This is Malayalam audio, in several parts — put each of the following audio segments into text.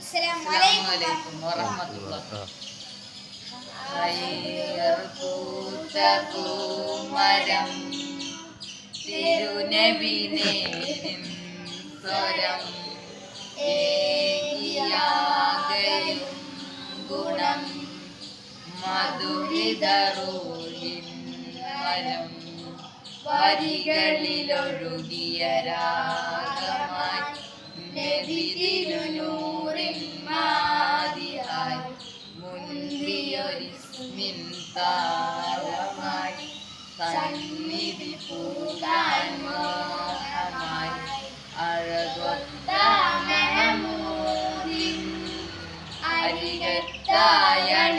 അസ്സലാമലൈക്കും വറഹ്മത്തുള്ളാഹി. പൂത്ത പൂമരം തിരുനബിനേരിൻ സ്വരം ഏകിയാകയും ഗുണം മധുരിതറൂഹിൻ മരം വരികളിലൊഴുകിയ രാഗമായി നബി തിരുനൂറിൻ മാതിയായി മുൻപിയൊരിസ്മിൻ താരമായി സന്നിധി പൂകാൻ മോഹമായി അഴകൊത്ത മഹമൂദിൻ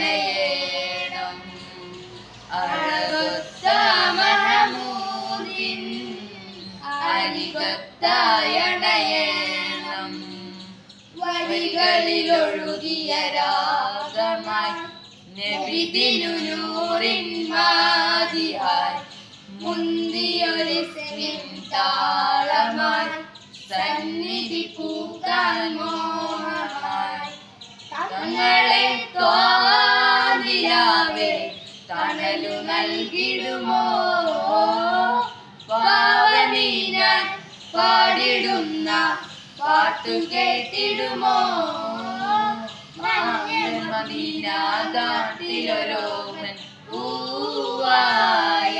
അരികത്തായണയേണം അഴകൊത്ത മഹമൂദിൻ അരികത്തായണയേണം വഴികളിലൊഴുകിയ രാഗമായി നബി തിരുനൂറിൻ മാതിയായി മുന്തിയൊരിസ്മിൻ താളമായി സന്നിധി പൂക്കാൻ മോഹമായി തങ്ങളെ ത്വാനിലാവേ തണലു നൽകിടുമോ പാവനീനാൻ പാടിടുന്ന പാട്ടു കേട്ടിടുമോ മദീനാകാട്ടിലൊരോമൻ പൂവായ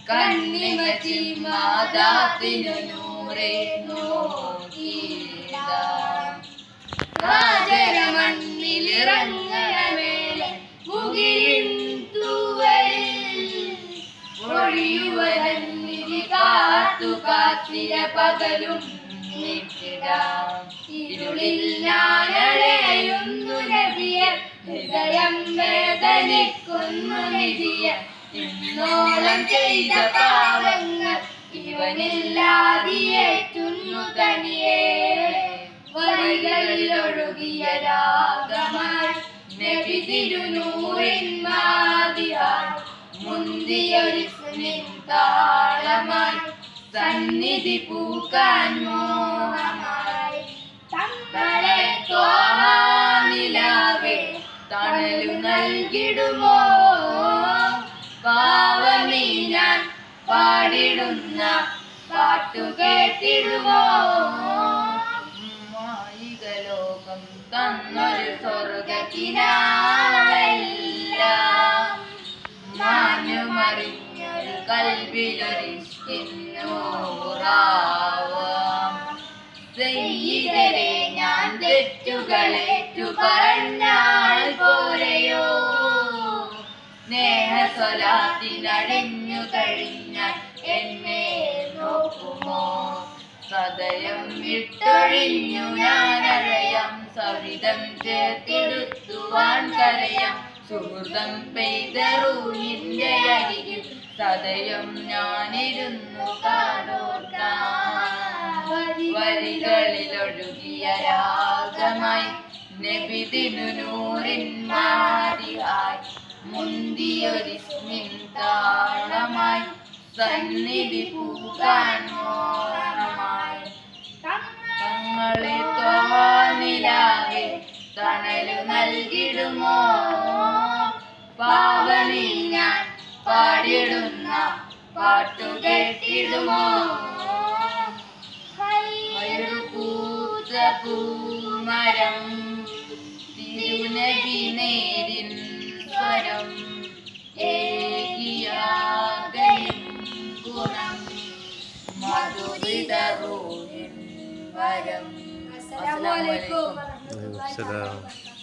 കണ്ണിമച്ചി മാതാത്തിനു നൂറേ നോക്കിയിടാം രാജരമണ്ണിലിറങ്ങണമേലെ മുകിലിൻ തൂവലിൽ ഒഴിയുവരന്നിധി കാത്തു കാത്തിര പകലും നിൽക്കിടാം ഇരുളിൽ ഞാനടയുന്നു നബിയെ ഹൃദയം വേദനിക്കുന്നു നിധിയെ ഇന്നോളം ചെയ്ത പാവങ്ങൾ ഇവനില്ലാതിയേറ്റുന്നു തനിയെ വഴികളിലൊഴുകിയ രാഗമായി നബി തിരുനൂറിൻ മാതിയായി മുന്തിയൊരിസ്മിൻ താളമായി സന്നിധി പൂക്കാൻ മോഹമായി തങ്ങളെ ത്വാനിലാവേ തണലു നൽകിടുമോ പാവമീനാൻ പാടിടുന്ന പാട്ടു കേട്ടിടുമോ മായികലോകം തന്നൊരു സ്വർഗത്തിനാളെല്ലാം മാഞ്ഞുമറിഞ്ഞൊരു കൽവിലൊരിഷ്കിന്നൂറാവാം സയ്യിദരെ ഞാൻ തെറ്റുകളേറ്റു പറഞ്ഞാൽ പോരെയോ സ്നേഹസ്വലാത്തിനടിഞ്ഞു കഴിഞ്ഞാൽ എന്നെ നോക്കുമോ സദയം വിട്ടൊഴിഞ്ഞു ഞാനഴയാം സവിധം ചേർത്തെടുത്തുവാൻ കരയാം സുഹൃതം പെയ്തറൂഹിന്റെ അരികിൽ സദയം ഞാനിരുന്നു കാതോർക്കാം വരികളിലൊഴുകിയ രാഗമായി നബി തിരുനൂറിൻ മാതിയായി മുന്തിയൊരിസ്മിൻ താളമായി സന്നിധി പൂക്കാൻ മോഹമായി തങ്ങളെ ത്വാനിലാവേ തണലു നൽകിടുമോ പാവനീനാൻ പാടിടുന്ന പാട്ടു കേട്ടിടുമോ പൂത്ത പൂമരം തിരുനബിനേരിൻ സ്വരം ഏകിയാകയും ഗുണം മധുരിതറൂഹിൻ വരം. Waalaikumsalam.